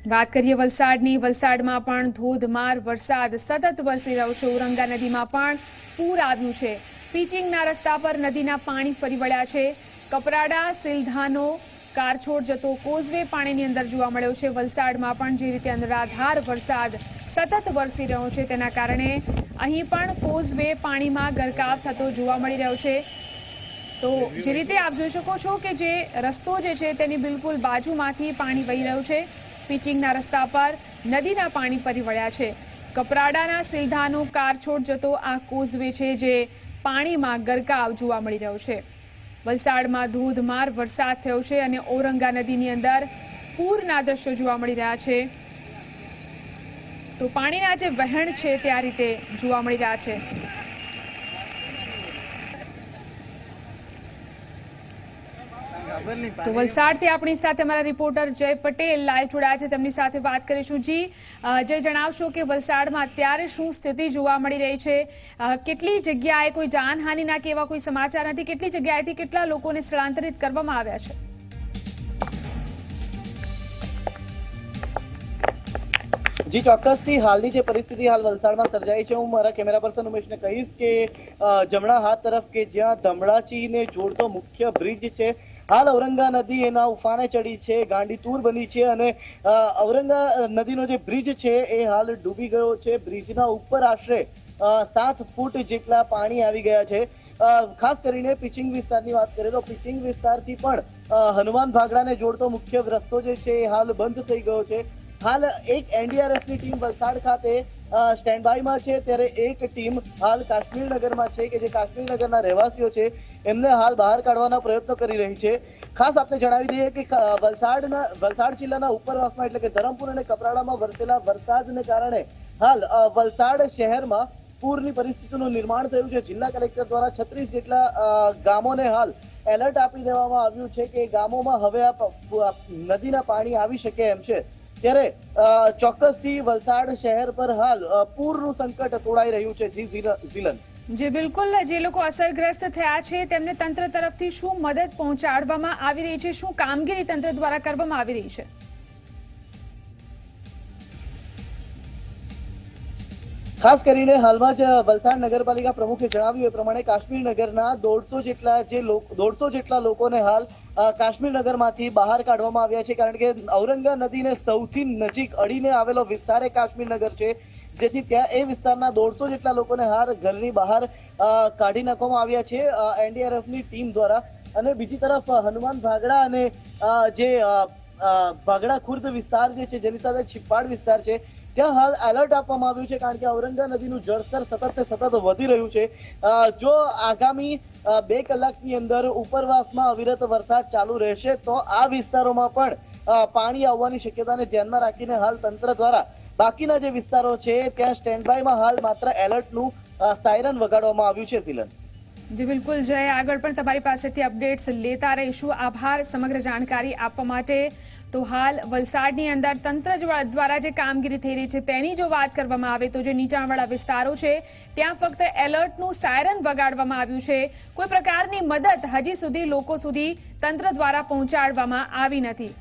વાત કરીએ વલસાડની, વલસાડમાં પણ ધોધમાર વરસાદ સતત વરસી રહ્યો છે। ઔરંગા નદીમાં પણ પૂર આવ્યું છે। પિચિંગના રસ્તા પર નદીના પાણી ફરી વળ્યા છે। કપરાડા સિલધાનો કારછોડ જતો કોઝવે પાણીની અંદર જોવા મળ્યો છે। વલસાડમાં પણ જે રીતે અનરાધાર વરસાદ સતત વરસી રહ્યો છે તેના કારણે અહીં પણ કોઝવે પાણીમાં ગરકાવ થતો જોવા મળી રહ્યો છે। તો જે રીતે આપ જોઈ શકો છો કે જે રસ્તો જે છે તેની બિલકુલ બાજુમાંથી પાણી વહી રહ્યું છે। પિચિંગના રસ્તા પર નદીના પાણી ફરી વળ્યા છે। કપરાડાના સિલધાનો કારછોડ જતો આ કોઝવે છે જે પાણીમાં ગરકાવ જોવા મળી રહ્યો છે। વલસાડમાં ધોધમાર વરસાદ થયો છે અને ઔરંગા નદીની અંદર પૂરના દ્રશ્યો જોવા મળી રહ્યા છે। તો પાણીના જે વહેણ છે તે આ રીતે જોવા મળી રહ્યા છે। તો વલસાડથી આપણી સાથે અમારા રિપોર્ટર જય પટેલ લાઈવ જોડાયા છે, તેમની સાથે વાત કરીશું। જી જય, જણાવશો કે વલસાડમાં અત્યારે શું સ્થિતિ જોવા મળી રહી છે? કેટલી જગ્યાએ કોઈ જાનહાનિના કે એવા કોઈ સમાચાર નથી? કેટલી જગ્યાએથી કેટલા લોકોને સ્થળાંતરિત કરવામાં આવ્યા છે? જી ચોક્કસથી હાલની જે પરિસ્થિતિ હાલ વલસાડમાં સર્જાઈ છે, હું મારા કેમેરા પર્સન ઉમેશને કહીશ કે જમણા હાથ તરફ કે જ્યાં ધમડાચીને જોડતો મુખ્ય બ્રિજ છે, હાલ ઔરંગા નદી એના ઉફાને ચડી છે, ગાંડીતુર બની છે અને ઔરંગા નદીનો જે બ્રિજ છે એ હાલ ડૂબી ગયો છે। બ્રિજના ઉપર આશરે 7 ફૂટ જેટલા પાણી આવી ગયા છે। ખાસ કરીને પિચિંગ વિસ્તારની વાત કરીએ તો પિચિંગ વિસ્તારથી પણ હનુમાન ભાગડાને જોડતો મુખ્ય રસ્તો જે છે એ હાલ બંધ થઈ ગયો છે। હાલ એક એનડીઆરએફની ટીમ વલસાડ ખાતે સ્ટેન્ડ બાયમાં છે, ત્યારે એક ટીમ હાલ કાશ્મીરનગરમાં છે કે જે કાશ્મીરનગરના રહેવાસીઓ છે એમને હાલ બહાર કાઢવાના પ્રયત્નો કરી રહી છે। ખાસ આપણે જણાવી દઈએ કે વલસાડ જિલ્લાના ઉપરવાસમાં એટલે કે ધરમપુર અને કપરાડામાં વરસેલા વરસાદને કારણે હાલ વલસાડ શહેરમાં પૂરની પરિસ્થિતિનું નિર્માણ થયું છે। જિલ્લા કલેક્ટર દ્વારા 36 જેટલા ગામોને હાલ એલર્ટ આપી દેવામાં આવ્યું છે કે ગામોમાં હવે નદીના પાણી આવી શકે એમ છે। ત્યારે ચોક્કસથી વલસાડ શહેર પર હાલ પૂરનું સંકટ તોડાઈ રહ્યું છે। જી ઝીલન, જે બિલકુલ જે લોકો અસરગ્રસ્ત થયા છે તેમને તંત્ર તરફથી શું મદદ પહોંચાડવામાં આવી રહી છે? શું કામગીરી તંત્ર દ્વારા કરવામાં આવી રહી છે? ખાસ કરીને હાલમાં જ વલસાડ નગરપાલિકા પ્રમુખે જણાવ્યું એ પ્રમાણે કાશ્મીરનગરના 150 જેટલા લોકોને હાલ કાશ્મીરનગરમાંથી બહાર કાઢવામાં આવ્યા છે, કારણ કે ઔરંગા નદીને સૌથી નજીક અડીને આવેલો વિસ્તાર એ કાશ્મીરનગર છે, જેથી ત્યાં એ વિસ્તારના 150 જેટલા લોકોને હાલ ઘરની બહાર કાઢી નાખવામાં આવ્યા છે એનડીઆરએફની ટીમ દ્વારા। અને બીજી તરફ હનુમાન ભાગડા અને જે ભાગડા ખુર્દ વિસ્તાર જે છે જેની સાથે છીપાડ વિસ્તાર છે ત્યાં હાલ એલર્ટ આપવામાં આવ્યું છે, કારણ કે ઔરંગા નદીનું જળસ્તર સતત વધી રહ્યું છે। જો આગામી 2 કલાકની અંદર ઉપરવાસમાં અવિરત વરસાદ ચાલુ રહેશે તો આ વિસ્તારોમાં પણ પાણી આવવાની શક્યતાને ધ્યાનમાં રાખીને હાલ તંત્ર દ્વારા બાકીના જે વિસ્તારો છે ત્યાં સ્ટેન્ડ બાયમાં હાલ માત્ર એલર્ટનું સાયરન વગાડવામાં આવ્યું છે। ઝીલન, જી બિલકુલ જય, આગળ પણ તમારી પાસેથી અપડેટ્સ લેતા રહીશું। આભાર સમગ્ર જાણકારી આપવા માટે। તો હાલ વલસાડની અંદર તંત્ર દ્વારા જે કામગીરી થઈ રહી છે તેની જો વાત કરવામાં આવે તો જે નીચાણવાળા વિસ્તારો છે ત્યાં ફક્ત એલર્ટનું સાયરન વગાડવામાં આવ્યું છે। કોઈ પ્રકારની મદદ હજી સુધી લોકો સુધી તંત્ર દ્વારા પહોંચાડવામાં આવી નથી।